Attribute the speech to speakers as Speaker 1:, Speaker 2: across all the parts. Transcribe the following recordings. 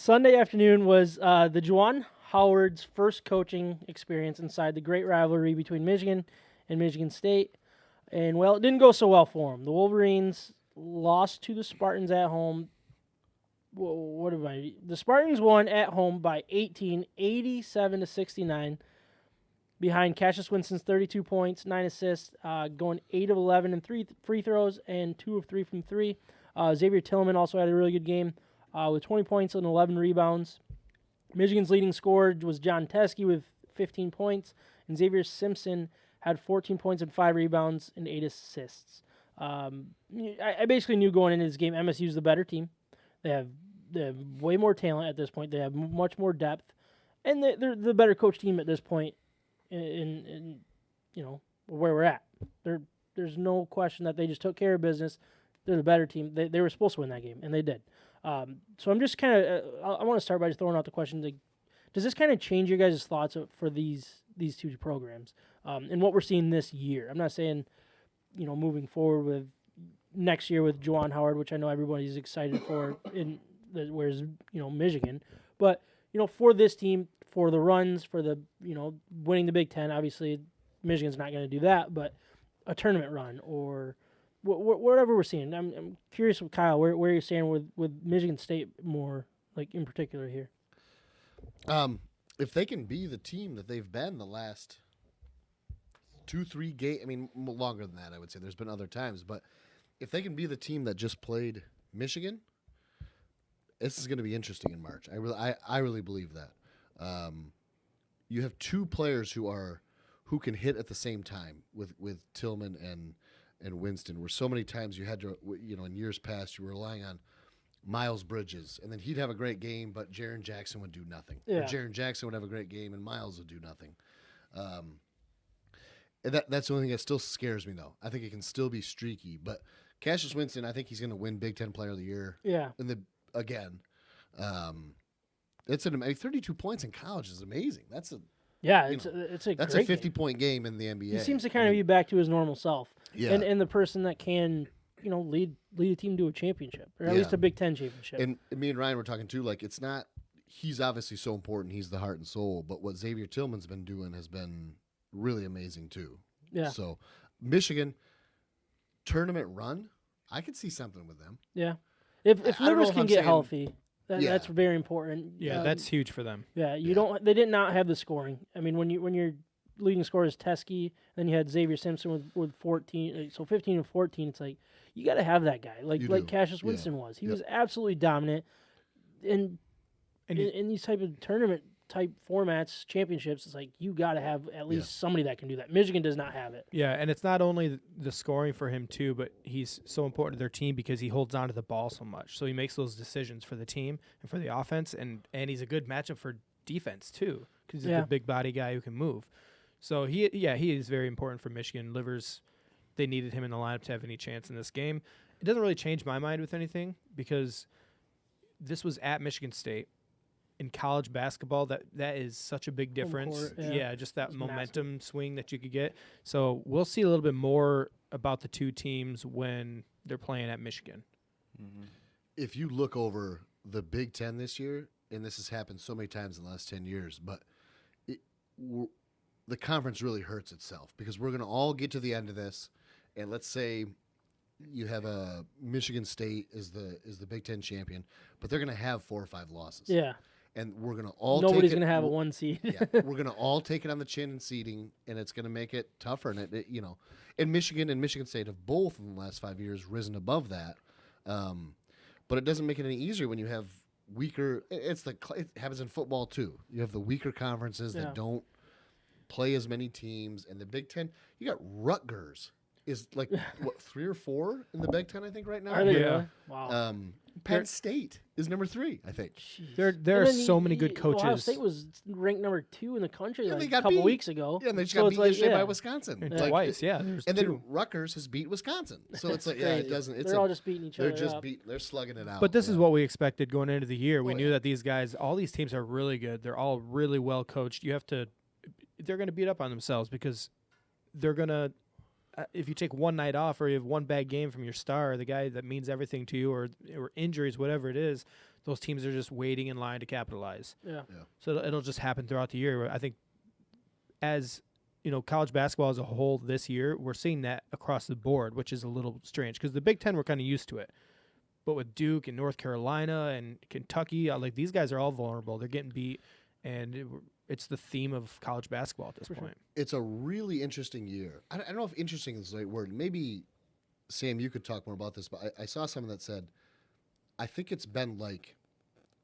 Speaker 1: Sunday afternoon was the Juwan Howard's first coaching experience inside the great rivalry between Michigan and Michigan State. And, well, it didn't go so well for him. The Wolverines lost to the Spartans at home. The Spartans won at home by 18, 87-69, behind Cassius Winston's 32 points, 9 assists, going 8 of 11 and 3 free throws, and 2 of 3 from 3. Xavier Tillman also had a really good game with 20 points and 11 rebounds. Michigan's leading scorer was John Teskey with 15 points, and Xavier Simpson had 14 points and 5 rebounds and 8 assists. I basically knew going into this game MSU's the better team. They have way more talent at this point. They have much more depth, and they're the better coach team at this point. In where we're at, there's no question that they just took care of business. They're the better team. They were supposed to win that game, and they did. So I'm just kind of I want to start by just throwing out the question: like, does this kind of change your guys' thoughts for these two programs and what we're seeing this year? I'm not saying moving forward with next year with Juwan Howard, which I know everybody's excited for, whereas Michigan, but for this team, for the runs, for the winning the Big Ten. Obviously, Michigan's not going to do that, but a tournament run or whatever we're seeing. I'm curious with Kyle where you're saying with Michigan State more like in particular here.
Speaker 2: If they can be the team that they've been the last 2-3 games, I mean longer than that, I would say. There's been other times, but if they can be the team that just played Michigan, this is going to be interesting in March. I really believe that. You have two players who can hit at the same time with Tillman and Winston. Where so many times you had to, in years past, you were relying on Miles Bridges, and then he'd have a great game, but Jaren Jackson would do nothing.
Speaker 1: Yeah.
Speaker 2: Or Jaren Jackson would have a great game, and Miles would do nothing. And that's the only thing that still scares me, though. I think it can still be streaky, but Cassius Winston, I think he's going to win Big Ten Player of the Year.
Speaker 1: Yeah.
Speaker 2: Again. It's 32 points in college is amazing. That's a
Speaker 1: that's a
Speaker 2: 50-point game in the NBA.
Speaker 1: He seems to kind of be back to his normal self.
Speaker 2: Yeah.
Speaker 1: And the person that can lead a team to a championship or at least a Big Ten championship.
Speaker 2: And me and Ryan were talking too. Like it's not. He's obviously so important. He's the heart and soul. But what Xavier Tillman's been doing has been really amazing too.
Speaker 1: Yeah.
Speaker 2: So Michigan tournament run, I could see something with them.
Speaker 1: Yeah. If Livers can get healthy. That's very important.
Speaker 3: Yeah, that's huge for them.
Speaker 1: Yeah, They did not have the scoring. I mean, when your leading scorer is Teskey, then you had Xavier Simpson with 14, so 15 and 14. It's like you got to have that guy, like Cassius Winston was. He was absolutely dominant. In these type of tournament type formats, championships, it's like you got to have at least somebody that can do that. Michigan does not have it.
Speaker 3: Yeah, and it's not only the scoring for him too, but he's so important to their team because he holds on to the ball so much. So he makes those decisions for the team and for the offense, and he's a good matchup for defense too because he's a good big body guy who can move. So he is very important for Michigan. Livers, they needed him in the lineup to have any chance in this game. It doesn't really change my mind with anything because this was at Michigan State. In college basketball, that is such a big difference.
Speaker 1: Court,
Speaker 3: just that momentum swing that you could get. So we'll see a little bit more about the two teams when they're playing at Michigan.
Speaker 2: Mm-hmm. If you look over the Big Ten this year, and this has happened so many times in the last 10 years, but the conference really hurts itself because we're going to all get to the end of this, and let's say you have a Michigan State is the Big Ten champion, but they're going to have 4 or 5 losses.
Speaker 1: Yeah.
Speaker 2: And we're going to all
Speaker 1: nobody's
Speaker 2: going
Speaker 1: to have a 1 seed.
Speaker 2: We're going to all take it on the chin in seeding, and it's going to make it tougher. And and Michigan and Michigan State have both in the last 5 years risen above that. But it doesn't make it any easier when you have weaker. It happens in football too. You have the weaker conferences that don't play as many teams, and the Big Ten. You got Rutgers is like 3 or 4 in the Big Ten, I think, right now.
Speaker 1: Are they really? Wow.
Speaker 2: Penn State is number 3, I think.
Speaker 1: Jeez.
Speaker 3: There are so many good coaches.
Speaker 1: Ohio State was ranked number 2 in the country
Speaker 2: a
Speaker 1: couple weeks ago.
Speaker 2: Yeah, and they just got beat yesterday by Wisconsin.
Speaker 3: Twice, yeah.
Speaker 2: And then Rutgers has beat Wisconsin. So it's like, it doesn't.
Speaker 1: They're all just beating each other.
Speaker 2: They're slugging it out.
Speaker 3: But this is what we expected going into the year. We knew that these guys, all these teams are really good. They're all really well coached. They're going to beat up on themselves because they're going to if you take one night off or you have one bad game from your star, the guy that means everything to you, or injuries, whatever it is, those teams are just waiting in line to capitalize.
Speaker 1: Yeah.
Speaker 3: So it'll just happen throughout the year. I think as college basketball as a whole this year, we're seeing that across the board, which is a little strange because the Big Ten, we're kind of used to it. But with Duke and North Carolina and Kentucky, like these guys are all vulnerable. They're getting beat, and it's the theme of college basketball at this point.
Speaker 2: It's a really interesting year. I don't know if interesting is the right word. Maybe, Sam, you could talk more about this, but I saw someone that said, I think it's been like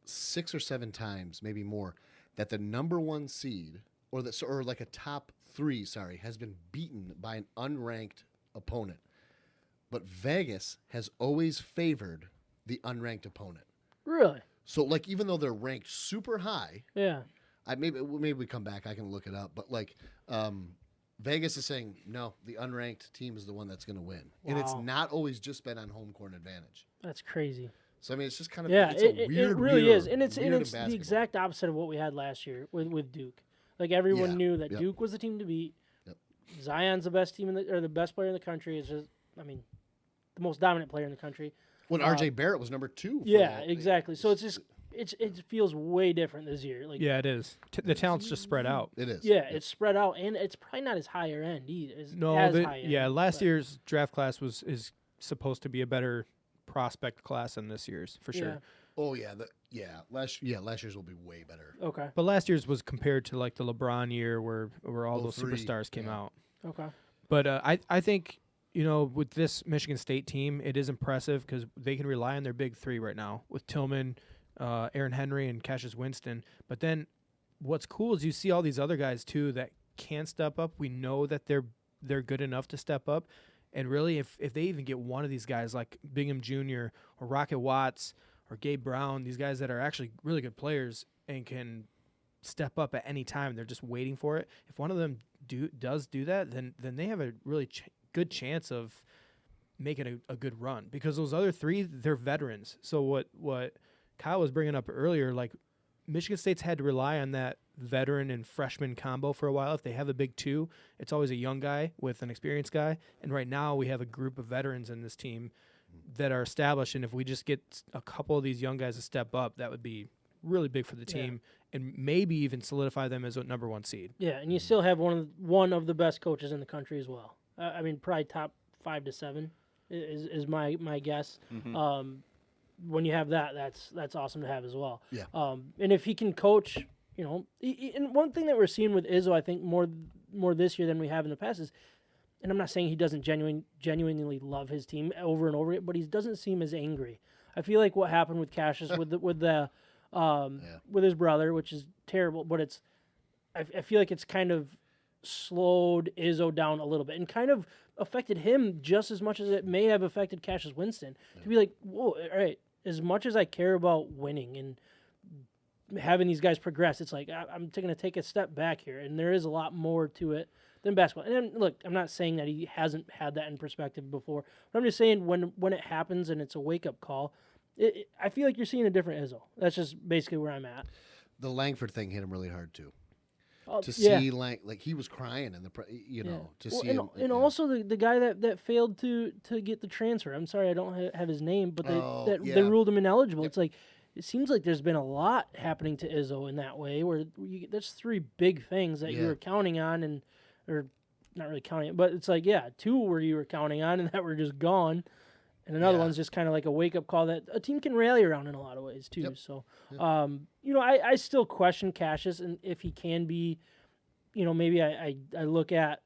Speaker 2: 6 or 7 times, maybe more, that the number 1 seed or like a top 3, has been beaten by an unranked opponent. But Vegas has always favored the unranked opponent.
Speaker 1: Really?
Speaker 2: So, like, even though they're ranked super high,
Speaker 1: Yeah.
Speaker 2: maybe we come back. I can look it up. But Vegas is saying no. The unranked team is the one that's going to win, and it's
Speaker 1: Wow.
Speaker 2: not always just been on home court advantage.
Speaker 1: That's crazy.
Speaker 2: So I mean, it's just kind of
Speaker 1: Yeah,
Speaker 2: it's
Speaker 1: it really
Speaker 2: year,
Speaker 1: is, and it's
Speaker 2: weird in
Speaker 1: the
Speaker 2: basketball.
Speaker 1: exact opposite of what we had last year with Duke. Like everyone
Speaker 2: Yeah,
Speaker 1: knew that
Speaker 2: yep.
Speaker 1: Duke was the team to beat.
Speaker 2: Yep.
Speaker 1: Zion's the best team or the best player in the country. It's just, I mean, the most dominant player in the country.
Speaker 2: When R.J. Barrett was number 2.
Speaker 1: Yeah, exactly. So it's just it feels way different this year. Like
Speaker 3: Yeah, it is. The talent's just spread out.
Speaker 2: It is.
Speaker 1: yeah, it's spread out, and it's probably not as higher end either.
Speaker 3: Last year's draft class is supposed to be a better prospect class than this year's for sure.
Speaker 1: Yeah.
Speaker 2: Oh yeah, last year's will be way better.
Speaker 1: Okay.
Speaker 3: But last year's was compared to like the LeBron year where all those
Speaker 2: 03,
Speaker 3: superstars came out.
Speaker 1: Okay.
Speaker 3: But I think with this Michigan State team, it is impressive because they can rely on their big 3 right now with Tillman, Aaron Henry, and Cassius Winston. But then what's cool is you see all these other guys too that can step up. We know that they're good enough to step up. And really, if they even get one of these guys like Bingham Jr. or Rocket Watts or Gabe Brown, these guys that are actually really good players and can step up at any time, they're just waiting for it. If one of them does do that, then they have a really good chance of making a good run because those other 3, they're veterans. So what Kyle was bringing up earlier, like Michigan State's had to rely on that veteran and freshman combo for a while. If they have a big 2, it's always a young guy with an experienced guy. And right now we have a group of veterans in this team that are established. And if we just get a couple of these young guys to step up, that would be really big for the team and maybe even solidify them as a number 1 seed.
Speaker 1: Yeah, and you still have one of the best coaches in the country as well. I mean, probably top 5 to 7 is my guess.
Speaker 4: Mm-hmm.
Speaker 1: When you have that's awesome to have as well.
Speaker 2: Yeah.
Speaker 1: And if he can coach, and one thing that we're seeing with Izzo, I think more this year than we have in the past is, and I'm not saying he doesn't genuinely love his team over and over again, but he doesn't seem as angry. I feel like what happened with Cassius with his brother, which is terrible, but I feel like it's kind of slowed Izzo down a little bit and kind of affected him just as much as it may have affected Cassius Winston. To be like, whoa, all right, as much as I care about winning and having these guys progress, it's like I'm going to take a step back here, and there is a lot more to it than basketball. And then, look, I'm not saying that he hasn't had that in perspective before, but I'm just saying when it happens and it's a wake-up call, I feel like you're seeing a different Izzo. That's just basically where I'm at.
Speaker 2: The Langford thing hit him really hard too. To
Speaker 1: Yeah.
Speaker 2: see like he was crying in the to see
Speaker 1: and,
Speaker 2: him
Speaker 1: and also the guy that failed to get the transfer. I'm sorry I don't have his name, but they ruled him ineligible.
Speaker 2: Yep.
Speaker 1: It's like it seems like there's been a lot happening to Izzo in that way where that's 3 big things that you were counting on or not really counting it, but it's like 2 where you were counting on and that were just gone. And another one's just kind of like a wake-up call that a team can rally around in a lot of ways, too.
Speaker 2: Yep.
Speaker 1: So, I still question Cassius and if he can be, maybe I look at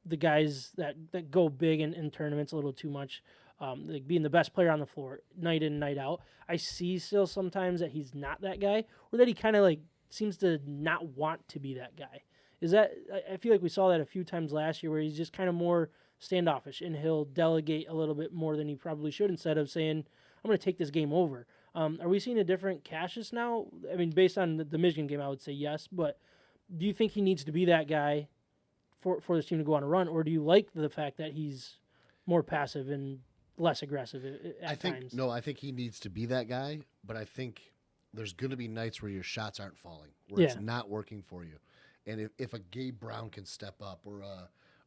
Speaker 1: the guys that go big in tournaments a little too much, like being the best player on the floor night in, night out. I see still sometimes that he's not that guy or that he kind of like seems to not want to be that guy. I feel like we saw that a few times last year where he's just kind of more standoffish and he'll delegate a little bit more than he probably should instead of saying, I'm going to take this game over. Are we seeing a different Cassius now? I mean, based on the Michigan game, I would say yes, but do you think he needs to be that guy for this team to go on a run, or do you like the fact that he's more passive and less aggressive at times?
Speaker 2: No, I think he needs to be that guy, but I think there's going to be nights where your shots aren't falling, where it's not working for you. And if a Gabe Brown can step up or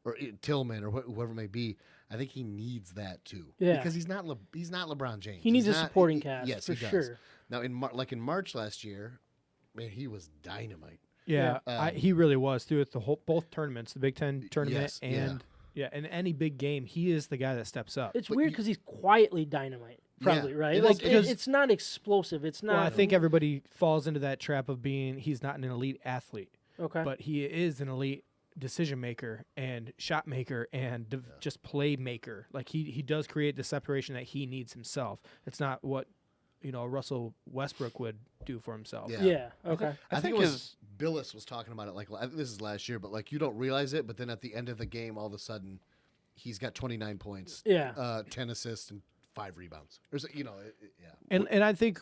Speaker 2: or Tillman or whoever it may be. I think he needs that too.
Speaker 1: Yeah.
Speaker 2: Because he's not LeBron James.
Speaker 1: He needs
Speaker 2: He's
Speaker 1: a
Speaker 2: not-
Speaker 1: supporting
Speaker 2: he-
Speaker 1: cast
Speaker 2: Yes,
Speaker 1: for
Speaker 2: he does.
Speaker 1: sure.
Speaker 2: Now in like in March last year, man, he was dynamite.
Speaker 3: Yeah,
Speaker 2: Yeah.
Speaker 3: he really was through it both tournaments, the Big Ten tournament
Speaker 2: Yes,
Speaker 3: and in any big game, he is the guy that steps up.
Speaker 1: It's
Speaker 2: But
Speaker 1: weird
Speaker 2: you-
Speaker 1: because he's quietly dynamite, probably,
Speaker 2: Yeah.
Speaker 1: right?
Speaker 2: It
Speaker 1: Like
Speaker 2: is because-
Speaker 1: it's not explosive. It's not.
Speaker 3: Well, I think everybody falls into that trap of he's not an elite athlete,
Speaker 1: Okay.
Speaker 3: but he is an elite decision maker and shot maker and just play maker. Like he does create the separation that he needs himself. It's not what Russell Westbrook would do for himself.
Speaker 2: Yeah.
Speaker 1: Yeah. Okay.
Speaker 2: I think
Speaker 4: think
Speaker 2: it was Billis was talking about it. Like this is last year, but like you don't realize it. But then at the end of the game, all of a sudden, he's got 29 points,
Speaker 1: Yeah.
Speaker 2: 10 assists, and 5 rebounds. Or yeah.
Speaker 3: And I think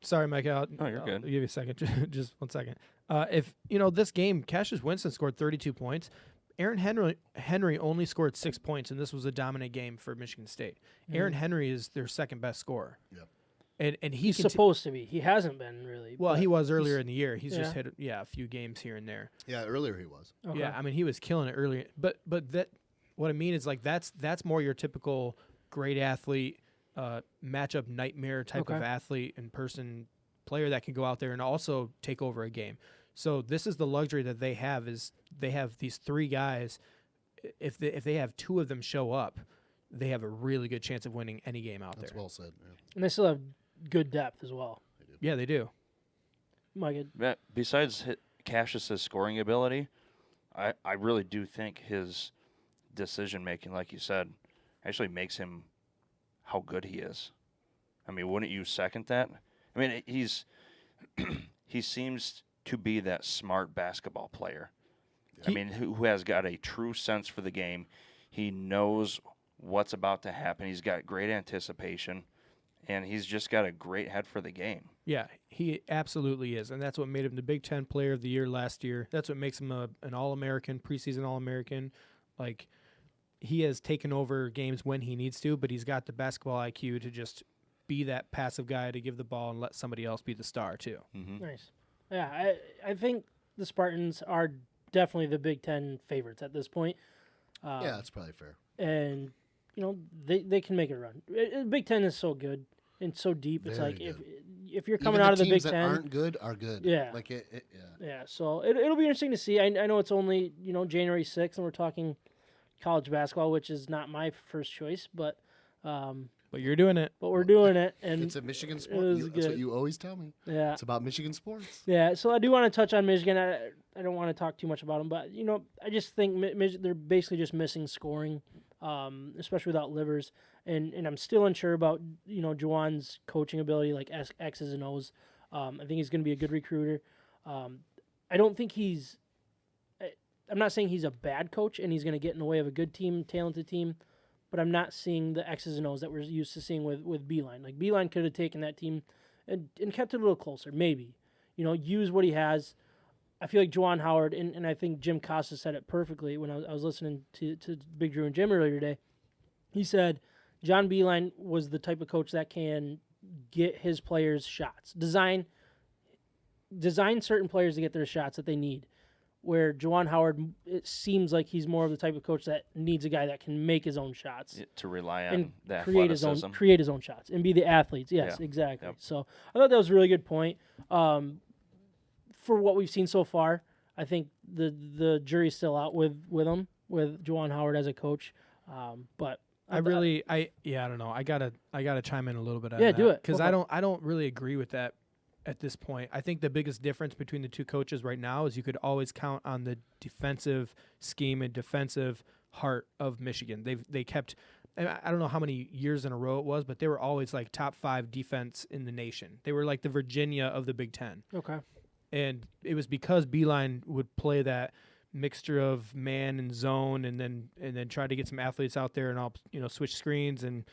Speaker 3: sorry, Mike,
Speaker 4: you're good.
Speaker 3: I'll give you a second. Just 1 second. If this game, Cassius Winston scored 32 points. Aaron Henry only scored 6 points, and this was a dominant game for Michigan State. Aaron Henry is their second best scorer.
Speaker 2: Yep.
Speaker 3: And
Speaker 1: He's supposed to be. He hasn't been really.
Speaker 3: well,
Speaker 1: but
Speaker 3: he was earlier in the year. He's just
Speaker 1: Yeah.
Speaker 3: hit a few games here and there.
Speaker 2: Yeah, earlier he was.
Speaker 1: Okay.
Speaker 3: Yeah, I mean he was killing it earlier. But that what I mean is like that's more your typical great athlete, matchup nightmare type of
Speaker 1: Okay.
Speaker 3: athlete and person player that can go out there and also take over a game. So this is the luxury that they have is they have these 3 guys. If they have 2 of them show up, they have a really good chance of winning any game out
Speaker 2: That's
Speaker 3: there.
Speaker 2: well said. Yeah.
Speaker 1: And they still have good depth as well.
Speaker 3: Yeah, they do.
Speaker 1: Mike,
Speaker 4: Besides Cassius's scoring ability, I really do think his decision making, like you said, actually makes him how good he is. I mean, wouldn't you second that? I mean, he seems to be that smart basketball player. I mean, who has got a true sense for the game. He knows what's about to happen. He's got great anticipation, and he's just got a great head for the game.
Speaker 3: Yeah, he absolutely is, and that's what made him the Big Ten Player of the Year last year. That's what makes him an All-American, preseason All-American. Like, he has taken over games when he needs to, but he's got the basketball IQ to just be that passive guy to give the ball and let somebody else be the star too.
Speaker 4: Mm-hmm.
Speaker 1: nice. Yeah, I think the Spartans are definitely the Big Ten favorites at this point.
Speaker 2: Yeah, that's probably fair.
Speaker 1: And they can make it run. Big Ten is so good and so deep. It's
Speaker 2: Very
Speaker 1: like
Speaker 2: good.
Speaker 1: if you're coming
Speaker 2: Even
Speaker 1: out of the Big
Speaker 2: teams that
Speaker 1: Ten,
Speaker 2: aren't good are good.
Speaker 1: Yeah.
Speaker 2: Like yeah.
Speaker 1: yeah. So it'll be interesting to see. I know it's only January 6th, and we're talking college basketball, which is not my first choice, but
Speaker 3: But you're doing it.
Speaker 1: we're doing it, and
Speaker 2: It's a Michigan
Speaker 1: it
Speaker 2: sport.
Speaker 1: was
Speaker 2: That's what
Speaker 1: good.
Speaker 2: you always tell me.
Speaker 1: yeah.
Speaker 2: It's about Michigan sports.
Speaker 1: Yeah, so I do want to touch on Michigan. I don't want to talk too much about them, but I just think they're basically just missing scoring, especially without Livers, and I'm still unsure about Juwan's coaching ability, like X's and O's. I think he's going to be a good recruiter. I don't think I'm not saying he's a bad coach and he's going to get in the way of a good team, talented team, but I'm not seeing the X's and O's that we're used to seeing with Beeline. Like Beeline could have taken that team and kept it a little closer, maybe. Use what he has. I feel like Juwan Howard, and I think Jim Costa said it perfectly when I was listening to Big Drew and Jim earlier today. He said John Beeline was the type of coach that can get his players shots. Design certain players to get their shots that they need. Where Juwan Howard, it seems like he's more of the type of coach that needs a guy that can make his own shots
Speaker 4: To rely on
Speaker 1: and
Speaker 4: the
Speaker 1: create
Speaker 4: athleticism.
Speaker 1: create his own shots and be the athletes. Yes,
Speaker 4: Yeah.
Speaker 1: exactly.
Speaker 4: Yep.
Speaker 1: So I thought that was a really good point. For what we've seen so far, I think the jury's still out with him, with Juwan Howard as a coach. But
Speaker 3: I don't know. I gotta chime in a little bit on
Speaker 1: Yeah,
Speaker 3: that.
Speaker 1: do it.
Speaker 3: Because
Speaker 1: Go for
Speaker 3: I don't really agree with that at this point. I think the biggest difference between the two coaches right now is you could always count on the defensive scheme and defensive heart of Michigan. They kept, I don't know how many years in a row it was, but they were always like top 5 defense in the nation. They were like the Virginia of the Big Ten.
Speaker 1: okay,
Speaker 3: And it was because Beeline would play that mixture of man and zone, and then try to get some athletes out there and all switch screens, and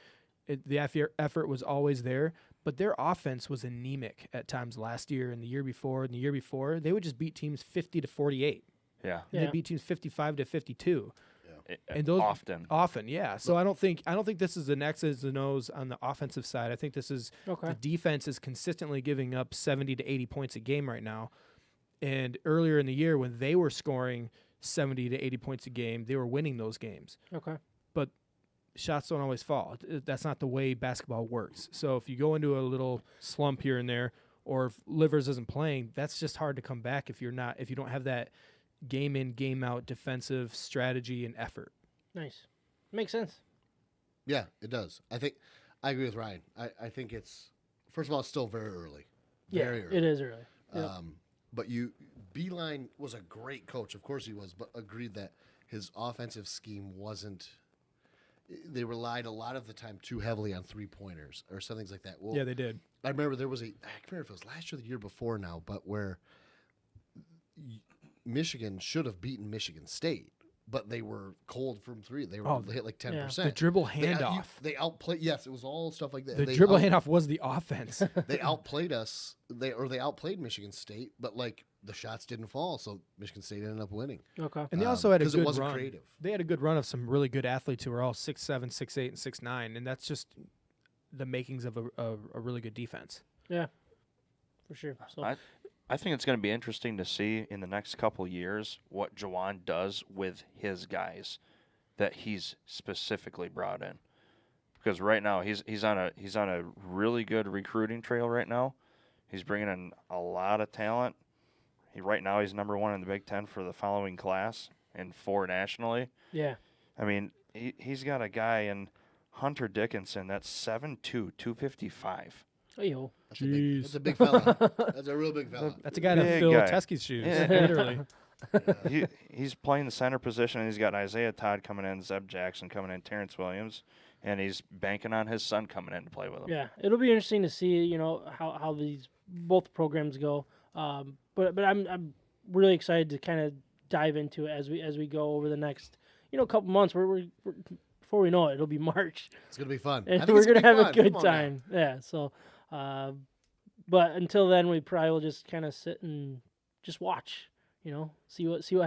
Speaker 3: the effort was always there. But their offense was anemic at times last year and the year before and the year before. They would just beat teams 50-48.
Speaker 4: Yeah.
Speaker 3: And
Speaker 1: Yeah.
Speaker 3: they beat teams 55-52. And those
Speaker 4: Often.
Speaker 3: yeah. So I don't think this is an X's and O's on the offensive side. I think this is
Speaker 1: okay,
Speaker 3: the defense is consistently giving up 70 to 80 points a game right now. And earlier in the year when they were scoring 70 to 80 points a game, they were winning those games.
Speaker 1: Okay.
Speaker 3: Shots don't always fall. That's not the way basketball works. So if you go into a little slump here and there, or if Livers isn't playing, that's just hard to come back if you don't have that game in, game out defensive strategy and effort.
Speaker 1: Nice. Makes sense.
Speaker 2: Yeah, it does. I agree with Ryan. I think it's, first of all, it's still very early. Very early.
Speaker 1: It is early. Yep.
Speaker 2: But Beeline was a great coach. Of course he was, but agreed that his offensive scheme wasn't. They relied a lot of the time too heavily on 3-pointers or some things like that. Well,
Speaker 3: Yeah, they did.
Speaker 2: I remember there was I can't remember if it was last year or the year before now, but where Michigan should have beaten Michigan State, but they were cold from 3. They hit like 10%.
Speaker 3: The dribble handoff.
Speaker 2: They outplayed. Yes, it was all stuff like that.
Speaker 3: The dribble handoff was the offense.
Speaker 2: They outplayed us. They outplayed Michigan State, but like the shots didn't fall, so Michigan State ended up winning.
Speaker 1: Okay.
Speaker 3: And they also had a
Speaker 2: 'cause
Speaker 3: good
Speaker 2: it wasn't
Speaker 3: run.
Speaker 2: creative.
Speaker 3: They had a good run of some really good athletes who were all 6'7", 6'8", and 6'9", and that's just the makings of a really good defense.
Speaker 1: Yeah. For sure. So
Speaker 4: I think it's going to be interesting to see in the next couple years what Jawan does with his guys that he's specifically brought in. Because right now he's on a really good recruiting trail right now. He's bringing in a lot of talent. Right now he's number 1 in the Big Ten for the following class and 4 nationally.
Speaker 1: yeah.
Speaker 4: I mean, he's got a guy in Hunter Dickinson that's 7'2", 255.
Speaker 1: Hey-yo.
Speaker 2: That's a big fella. That's a real big fella.
Speaker 3: That's a guy to
Speaker 4: Big
Speaker 3: fill
Speaker 4: guy.
Speaker 3: Teskey's shoes,
Speaker 4: Yeah.
Speaker 3: literally.
Speaker 4: He's playing the center position, and he's got Isaiah Todd coming in, Zeb Jackson coming in, Terrence Williams, and he's banking on his son coming in to play with him.
Speaker 1: Yeah. It'll be interesting to see, how these both programs go. But I'm really excited to kind of dive into it as we go over the next couple months. We're before we know it, it'll be March,
Speaker 2: It's gonna be fun.
Speaker 1: and
Speaker 2: I think
Speaker 1: we're
Speaker 2: it's
Speaker 1: gonna
Speaker 2: be
Speaker 1: have
Speaker 2: fun.
Speaker 1: a good
Speaker 2: Come on now.
Speaker 1: time. Yeah. So, but until then, we probably will just kind of sit and just watch. See what happens.